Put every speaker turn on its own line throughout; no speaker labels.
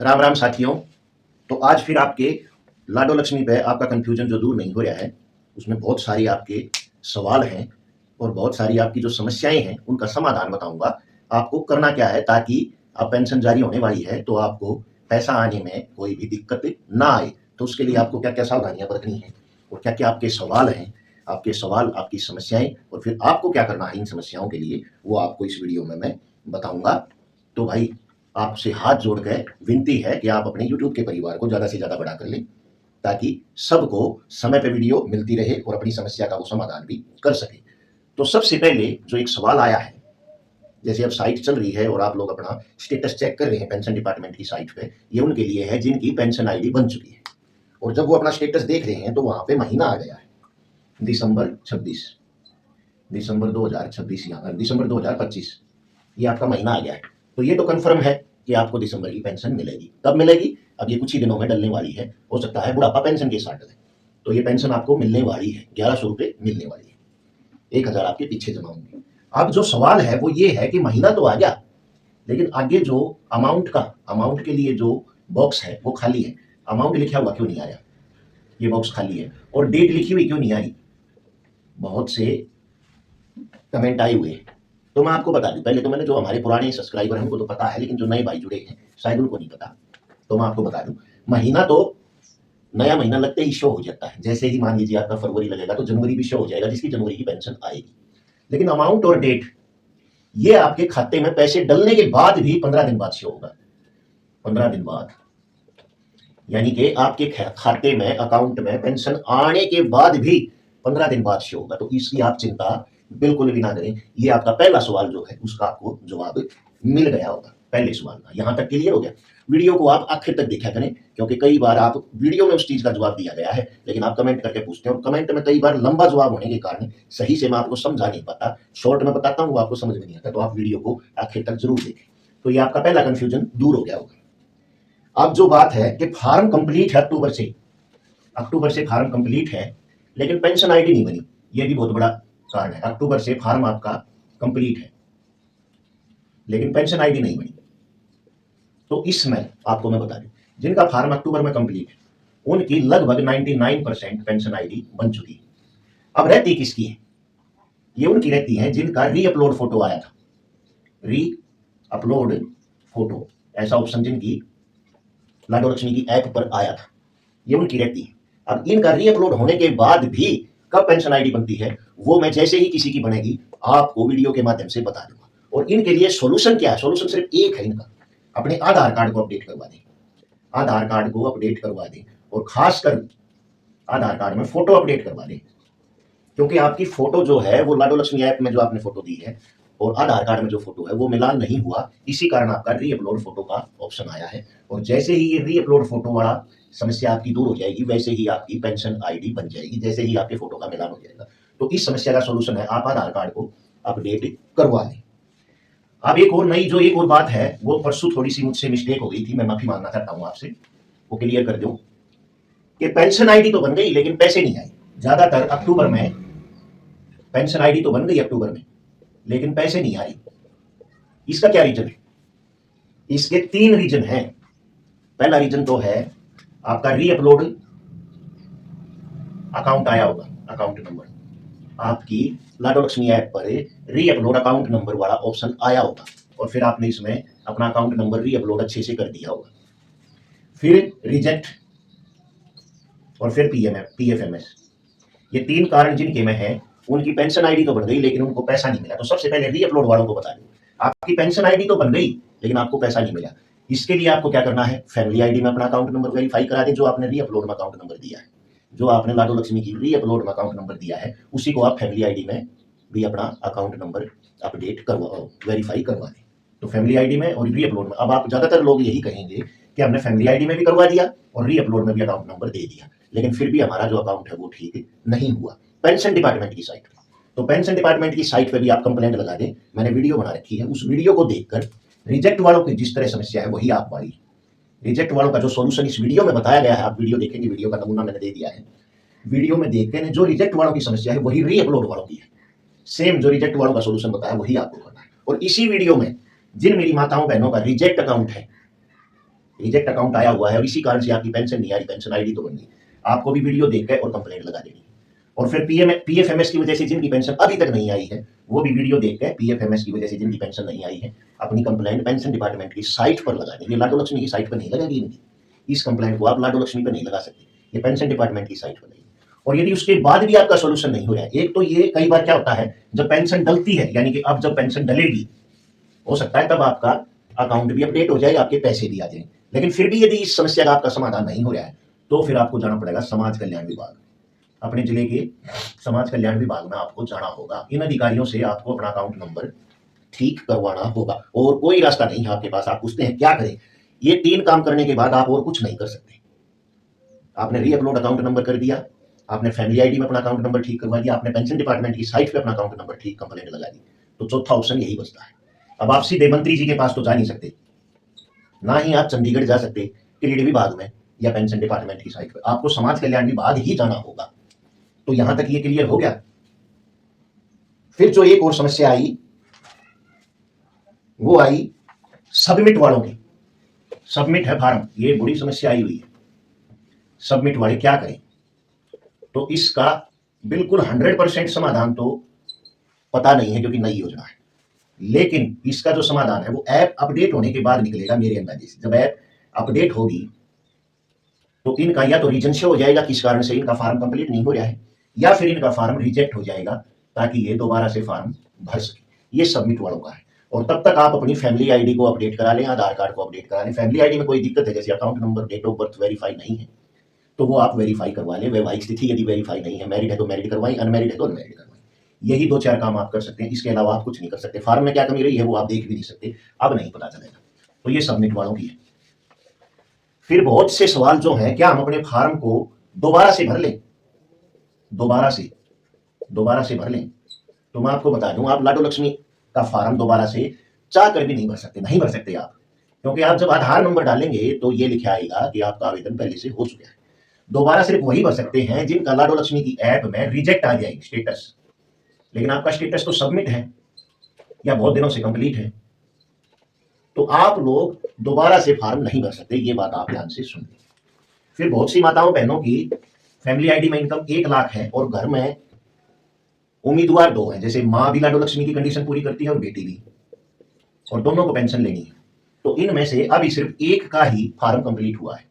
राम राम साथियों। तो आज फिर आपके लाडो लक्ष्मी पे आपका कंफ्यूजन जो दूर नहीं हो रहा है, उसमें बहुत सारी आपके सवाल हैं और बहुत सारी आपकी जो समस्याएं हैं उनका समाधान बताऊंगा। आपको करना क्या है, ताकि आप पेंशन जारी होने वाली है तो आपको पैसा आने में कोई भी दिक्कत ना आए। तो उसके लिए आपको क्या क्या सावधानियां बरतनी है और क्या क्या आपके सवाल हैं, आपके सवाल, आपकी समस्याएं, और फिर आपको क्या करना है इन समस्याओं के लिए, वो आपको इस वीडियो में मैं बताऊंगा। तो भाई, आपसे हाथ जोड़ कर विनती है कि आप अपने YouTube के परिवार को ज़्यादा से ज़्यादा बड़ा कर लें, ताकि सबको समय पे वीडियो मिलती रहे और अपनी समस्या का वो समाधान भी कर सके। तो सबसे पहले जो एक सवाल आया है, जैसे अब साइट चल रही है और आप लोग अपना स्टेटस चेक कर रहे हैं पेंशन डिपार्टमेंट की साइट पे, ये उनके लिए है जिनकी पेंशन आईडी बन चुकी है। और जब वो अपना स्टेटस देख रहे हैं तो वहां पे महीना आ गया है दिसंबर 26, दिसंबर 2026, यहाँ दिसंबर 2025, ये आपका महीना आ गया है। तो ये तो कंफर्म है कि आपको दिसंबर की पेंशन मिलेगी। कब मिलेगी? अब ये कुछ ही दिनों में डलने वाली है, हो सकता है बुढ़ापा पेंशन के साथ डले। तो ये पेंशन आपको मिलने वाली है, 1100 रुपये मिलने वाली है, 1000 आपके पीछे जमा होंगे। अब जो सवाल है वो ये है कि महीना तो आ गया, लेकिन आगे जो अमाउंट के लिए जो बॉक्स है वो खाली है। अमाउंट लिखा हुआ क्यों नहीं आया? ये बॉक्स खाली है। और डेट लिखी हुई क्यों नहीं आई? बहुत से कमेंट आए हुए हैं। तो मैं आपको बता दूं, पहले तो मैंने, जो हमारे पुराने सब्सक्राइबर हैं उनको तो पता है, लेकिन जो नए भाई जुड़े हैं शायद उनको नहीं पता। तो मैं आपको बता दूं, महीना तो नया महीना लगते ही शो हो जाता है। जैसे ही मान लीजिए आपका फरवरी लगेगा तो जनवरी भी शो हो जाएगा, जिसकी जनवरी की पेंशन आएगी। लेकिन अमाउंट और डेट ये आपके खाते में पैसे डलने के बाद भी 15 दिन बाद शो होगा। 15 दिन बाद, यानी कि आपके खाते में, अकाउंट में पेंशन आने के बाद भी 15 दिन बाद शो होगा। तो इसकी आप चिंता बिल्कुल भी ना करें। ये आपका पहला सवाल जो है उसका आपको जवाब मिल गया होगा, पहले सवाल का। यहां तक क्लियर हो गया? वीडियो को आप आखिर तक देखा करें, क्योंकि कई बार आप वीडियो में उस चीज का जवाब दिया गया है, लेकिन आप कमेंट करके पूछते हैं और कमेंट में कई बार लंबा जवाब होने के कारण सही से मैं आपको समझा नहीं पाता। शॉर्ट में बताता हूँ, आपको समझ में नहीं आता, तो आप वीडियो को आखिर तक जरूर देखें। तो ये आपका पहला कंफ्यूजन दूर हो गया होगा। अब जो बात है कि फार्म कंप्लीट है, अक्टूबर से फार्म कंप्लीट है, लेकिन पेंशन आईडी नहीं बनी। ये भी बहुत बड़ा कारण है। अक्टूबर से फार्म आपका कंप्लीट है, लेकिन पेंशन आईडी नहीं बनी। तो इसमें आपको मैं बता दूं, जिनका फार्म अक्टूबर में कंप्लीट है उनकी लगभग 99% पेंशन आईडी बन चुकी है। अब रहती किसकी है? ये उनकी रहती है जिनका री अपलोड फोटो आया था। री अपलोड फोटो, ऐसा ऑप्शन जिनकी लाडो लक्ष्मी की ऐप पर आया था, ये उनकी रहती है। अब इनका री अपलोड होने के बाद भी कब पेंशन आईडी बनती है, वो मैं जैसे ही किसी की बनेगी आपको वीडियो के माध्यम से बता दूंगा। और इनके लिए सॉल्यूशन क्या है? सॉल्यूशन सिर्फ एक है इनका, अपने आधार कार्ड को अपडेट करवा दें। आधार कार्ड को अपडेट करवा दें, और खासकर आधार कार्ड में फोटो अपडेट करवा दें, क्योंकि आपकी फोटो जो है वो लाडो लक्ष्मी ऐप में जो आपने फोटो दी है और आधार कार्ड में जो फोटो है वो मिलान नहीं हुआ। इसी कारण आपका री अपलोड फोटो का ऑप्शन आया है। और जैसे ही ये री अपलोड फोटो वाला समस्या आपकी दूर हो जाएगी, वैसे ही आपकी पेंशन आईडी बन जाएगी, जैसे ही आपके फोटो का मिलान हो जाएगा। तो इस समस्या का सोल्यूशन है, आप आधार कार्ड को अपडेट करवा लें। अब एक और बात है, वो परसों थोड़ी सी मुझसे मिस्टेक हो गई थी, मैं माफी मांगना चाहता हूं आपसे, वो क्लियर कर दूं कि पेंशन आईडी तो बन गई लेकिन पैसे नहीं आए। ज्यादातर अक्टूबर में पेंशन आईडी तो बन गई अक्टूबर में, लेकिन पैसे नहीं आए। इसका क्या रीजन है? इसके 3 रीजन हैं। पहला रीजन तो है आपका री अपलोड अकाउंट आया होगा, अकाउंट नंबर आपकी लाडो लक्ष्मी ऐप पर री अपलोड अकाउंट नंबर वाला ऑप्शन आया होगा, और फिर आपने इसमें अपना अकाउंट नंबर री अपलोड अच्छे से कर दिया होगा। फिर रिजेक्ट, और फिर पीएफएमएस। ये 3 कारण जिनके में है, उनकी पेंशन आईडी तो बन गई लेकिन उनको पैसा नहीं मिला। तो सबसे पहले री अपलोड वालों को बता दूं, आपकी पेंशन आईडी तो बन गई लेकिन आपको पैसा नहीं मिला। इसके लिए आपको क्या करना है, फैमिली आईडी में अपना अकाउंट नंबर वेरीफाई करा दें, जो आपने री अपलोड में अकाउंट नंबर दिया है। जो आपने लाडो लक्ष्मी की री अपलोड में अकाउंट नंबर दिया है, उसी को आप फैमिली आईडी में भी अपना अकाउंट नंबर अपडेट करवाओ, वेरीफाई करवा दें। तो फैमिली आईडी में और री अपलोड में, अब आप ज्यादातर लोग यही कहेंगे कि हमने फैमिली आईडी में भी करवा दिया और री अपलोड में भी अकाउंट नंबर दे दिया, लेकिन फिर भी हमारा जो अकाउंट है वो ठीक नहीं हुआ। पेंशन डिपार्टमेंट की साइट पे, तो पेंशन डिपार्टमेंट की साइट पे भी आप कंप्लेंट लगा दें। मैंने वीडियो बना रखी है, उस वीडियो को देखकर रिजेक्ट वालों की जिस तरह समस्या है वही आप वाली, रिजेक्ट वालों का जो सॉल्यूशन इस वीडियो में बताया गया है, आप वीडियो देखेंगे, वीडियो का नमूना मैंने दे दिया है। वीडियो में देखते हैं जो रिजेक्ट वालों की समस्या है वही री अपलोड वालों की है। सेम जो रिजेक्ट वालों का सॉल्यूशन बताया वही आपको करना है। और इसी वीडियो में जिन मेरी माताओं बहनों का रिजेक्ट अकाउंट है, रिजेक्ट अकाउंट आया हुआ है और इसी कारण से आपकी पेंशन नहीं आ रही, पेंशन आईडी तो बन गई, आपको भी वीडियो देख के और कंप्लेंट लगा देनी है। और फिर पीएफएमएस की वजह से जिनकी पेंशन अभी तक नहीं आई है, वो भी वीडियो देख के पीएफएमएस की वजह से जिनकी पेंशन नहीं आई है, अपनी कंप्लेंट पेंशन डिपार्टमेंट की साइट पर लगानी है। लाडो लक्ष्मी की साइट पर नहीं लगेगी इनकी, इस कंप्लेंट को आप लाडो लक्ष्मी पर नहीं लगा सकते, ये पेंशन डिपार्टमेंट की साइट पर लगेगी। और यदि उसके बाद भी आपका सोल्यूशन नहीं हो रहा है, एक तो ये कई बार क्या होता है, जब पेंशन डलती है, यानी कि अब जब पेंशन डलेगी, हो सकता है तब आपका अकाउंट भी अपडेट हो जाए, आपके पैसे भी आ जाए। लेकिन फिर भी यदि इस समस्या का आपका समाधान नहीं हो रहा है, तो फिर आपको जाना पड़ेगा समाज कल्याण विभाग, अपने जिले के समाज कल्याण विभाग में आपको जाना होगा। इन अधिकारियों से आपको अपना अकाउंट नंबर ठीक करवाना होगा और कोई रास्ता नहीं है आपके पास। आप पूछते हैं क्या करें, ये 3 काम करने के बाद आप और कुछ नहीं कर सकते। आपने रीअपलोड अकाउंट नंबर कर दिया, आपने फैमिली आईडी में अपना अकाउंट नंबर ठीक करवा दिया, आपने पेंशन डिपार्टमेंट की साइट पे अपना अकाउंट नंबर ठीक कंप्लेंट लगा दी, तो चौथा ऑप्शन यही बचता है। अब आप सीधे मंत्री जी के पास तो जा नहीं सकते, ना ही आप चंडीगढ़ जा सकते क्रीड विभाग में या पेंशन डिपार्टमेंट की साइट पर, आपको समाज कल्याण विभाग ही जाना होगा। तो यहां तक ये क्लियर हो गया। फिर जो एक और समस्या आई, वो आई सबमिट वालों की। सबमिट है फार्म, ये बड़ी समस्या आई हुई है। सबमिट वाले क्या करें, तो इसका बिल्कुल 100% समाधान तो पता नहीं है क्योंकि नई योजना है, लेकिन इसका जो समाधान है वो ऐप अपडेट होने के बाद निकलेगा मेरे अंदाजे से। जब ऐप अपडेट होगी तो इनका या तो रीजन से हो जाएगा किस कारण से इनका फार्म कंप्लीट नहीं हो रहा है, या फिर इनका फार्म रिजेक्ट हो जाएगा ताकि ये दोबारा से फार्म भर सके। ये सबमिट वालों का है। और तब तक आप अपनी फैमिली आईडी को अपडेट करा लें, आधार कार्ड को अपडेट करा लें। फैमिली आईडी में कोई दिक्कत है, जैसे account number, date of birth verify नहीं है, तो वो आप वेरीफाई करवा लें। वैवाहिक स्थिति यदि वेरीफाई नहीं है, मैरिड है तो मैरिड करवाएं, अनमैरिड है तो अनमैरिड करवाएं। यही 2-4 काम आप कर सकते हैं, इसके अलावा आप कुछ नहीं कर सकते। फार्म में क्या कमी रही है वो आप देख भी नहीं सकते, अब नहीं पता चलेगा। तो ये सबमिट वालों की है। फिर बहुत से सवाल जो है, क्या हम अपने फार्म को दोबारा से भर लें, दोबारा से भर लें? तो मैं आपको बता दूं, आप लाडो लक्ष्मी का फार्म दोबारा से चाह कर भी नहीं भर सकते, नहीं भर सकते आप, क्योंकि आप जब आधार नंबर डालेंगे तो ये लिखा आएगा कि आपका आवेदन पहले से हो चुका है। दोबारा सिर्फ वही भर सकते हैं जिनका लाडो लक्ष्मी की ऐप में रिजेक्ट आ जाएगी स्टेटस, लेकिन आपका स्टेटस तो सबमिट है या बहुत दिनों से कंप्लीट है, तो आप लोग दोबारा से फार्म नहीं भर सकते। ये बात आप ध्यान से सुन लें। फिर बहुत सी माताओं बहनों की फैमिली आईडी में इनकम 1 लाख है और घर में उम्मीदवार 2 हैं, जैसे माँ भी लाडो लक्ष्मी की कंडीशन पूरी करती है और बेटी भी, और दोनों को पेंशन लेनी है। तो इनमें से अभी सिर्फ एक का ही फार्म कंप्लीट हुआ है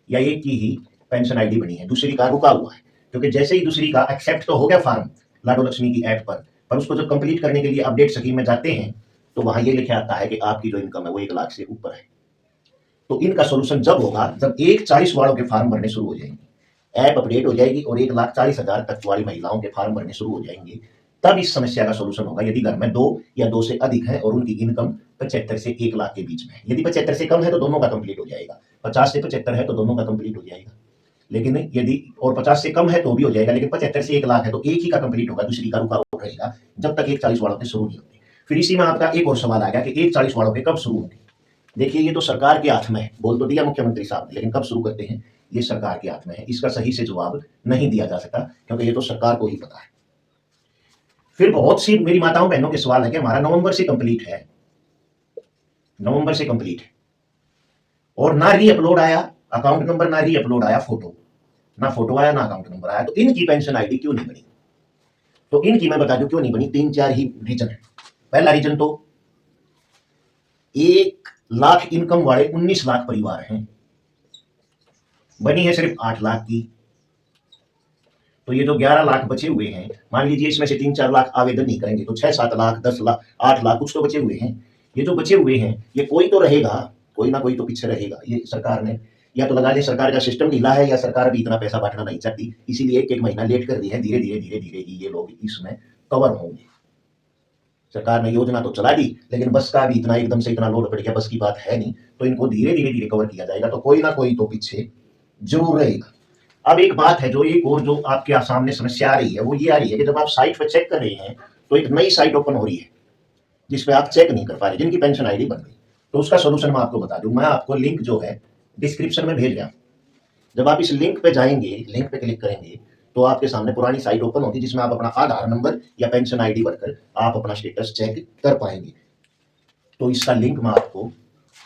या एक की ही पेंशन आईडी बनी है, दूसरी का रुका हुआ है। क्योंकि जैसे ही दूसरी का एक्सेप्ट तो हो गया फार्म लाडो लक्ष्मी की ऐप पर उसको जब कंप्लीट करने के लिए अपडेट स्कीम में जाते हैं तो वहां ये लिखा आता है कि आपकी जो इनकम है वो 1 लाख से ऊपर है। तो इनका सोल्यूशन जब होगा जब 140 वालों के फार्म भरने शुरू हो जाएंगे, ऐप अपडेट हो जाएगी और 1,40,000 तक वाली महिलाओं के फार्म भरने शुरू हो जाएंगे, तब इस समस्या का सोल्यूशन होगा। यदि घर में 2 या 2 से अधिक है और उनकी इनकम 75 से 1 लाख के बीच में है, यदि 75 से कम है तो दोनों का कंप्लीट हो जाएगा, 50 से 75 है तो दोनों का कंप्लीट हो जाएगा, लेकिन यदि और 50 से कम है तो भी हो जाएगा, लेकिन 75 से 1 लाख है तो एक ही का कंप्लीट होगा, दूसरी का रुका रहेगा जब तक 140 वालों के शुरू नहीं होते। फिर इसी में आपका एक और सवाल आ गया कि 140 वालों के कब शुरू होंगे। देखिए, ये तो सरकार के हाथ में है, बोल तो दिया मुख्यमंत्री साहब ने, लेकिन कब शुरू करते हैं ये सरकार के हाथ में है। इसका सही से जवाब नहीं दिया जा सकता क्योंकि ये तो सरकार को ही पता है। फिर बहुत सी मेरी माताओं बहनों के सवाल है कि हमारा नवंबर से कंप्लीट है, नवंबर से कंप्लीट है और ना री अपलोड आया अकाउंट नंबर, ना री अपलोड आया फोटो, ना फोटो आया ना अकाउंट नंबर आया, तो इनकी पेंशन आईडी क्यों नहीं बनी? तो इनकी मैं बता दूं क्यों नहीं बनी, 3-4 ही रीजन है। पहला रीजन तो 1 लाख इनकम वाले 19 लाख परिवार हैं, बनी है सिर्फ 8 लाख की। तो ये जो 11 लाख बचे हुए हैं, मान लीजिए इसमें से 3-4 लाख आवेदन नहीं करेंगे तो 6-7 लाख, 10 लाख, 8 लाख कुछ तो बचे हुए हैं। ये जो बचे हुए हैं ये कोई तो रहेगा, कोई ना कोई तो पीछे रहेगा। ये सरकार ने या तो लगा ले सरकार का सिस्टम ढीला है या सरकार भी इतना पैसा बांटना नहीं चाहती, इसीलिए 1-1 महीना लेट कर दी है। धीरे धीरे ही ये लोग इसमें कवर होंगे। सरकार ने योजना तो चला दी लेकिन बस का भी इतना एकदम से इतना लोड पड़ गया, बस की बात है नहीं, तो इनको धीरे धीरे कवर किया जाएगा। तो कोई ना कोई तो पीछे जरूर रहेगा। अब एक बात है, जो एक और जो आपके सामने समस्या आ रही है वो ये आ रही है कि जब आप साइट पर चेक कर रहे हैं तो एक नई साइट ओपन हो रही है जिसपे आप चेक नहीं कर पा रहे, जिनकी पेंशन आईडी बन गई। तो उसका सोल्यूशन मैं आपको बता दूं, मैं आपको लिंक जो है डिस्क्रिप्शन में भेज रहा। जब आप इस लिंक पे जाएंगे, लिंक पे क्लिक करेंगे तो आपके सामने पुरानी साइट ओपन होगी जिसमें आप अपना आधार नंबर या पेंशन आईडी भरकर आप अपना स्टेटस चेक कर पाएंगे। तो इसका लिंक मैं आपको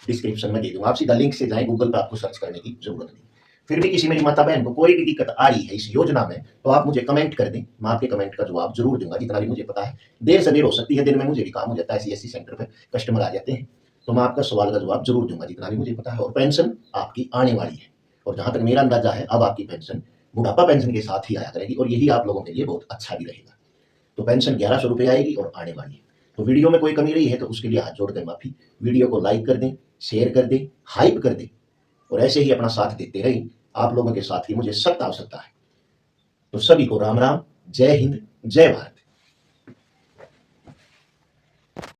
डिस्क्रिप्शन में दे दूंगा, आप सीधा लिंक से जाएं, गूगल पे आपको सर्च करने की जरूरत नहीं। फिर भी किसी मेरी माता बहन को कोई भी दिक्कत आ रही है इस योजना में, तो आप मुझे कमेंट कर दें, मैं आपके कमेंट का जवाब जरूर दूंगा, जितना भी मुझे पता है। देर से देर हो सकती है, दिन में मुझे भी काम हो जाता है, सीएससी सेंटर पे कस्टमर आ जाते हैं, तो मैं आपका सवाल का जवाब जरूर दूंगा, जितना भी मुझे पता है। और पेंशन आपकी आने वाली है, और जहां तक मेरा अंदाजा है, अब आपकी पेंशन बुढ़ापा पेंशन के साथ ही आया करेगी, और यही आप लोगों के लिए बहुत अच्छा भी रहेगा। तो पेंशन 1100 रुपये आएगी और आने वाली है। तो वीडियो में कोई कमी रही है तो उसके लिए हाथ जोड़कर माफी। वीडियो को लाइक कर दें, शेयर कर दें, हाइप कर दें, और ऐसे ही अपना साथ देते रहें। आप लोगों के साथ ही मुझे सख्त आवश्यकता है। तो सभी को राम राम, जय हिंद, जय भारत।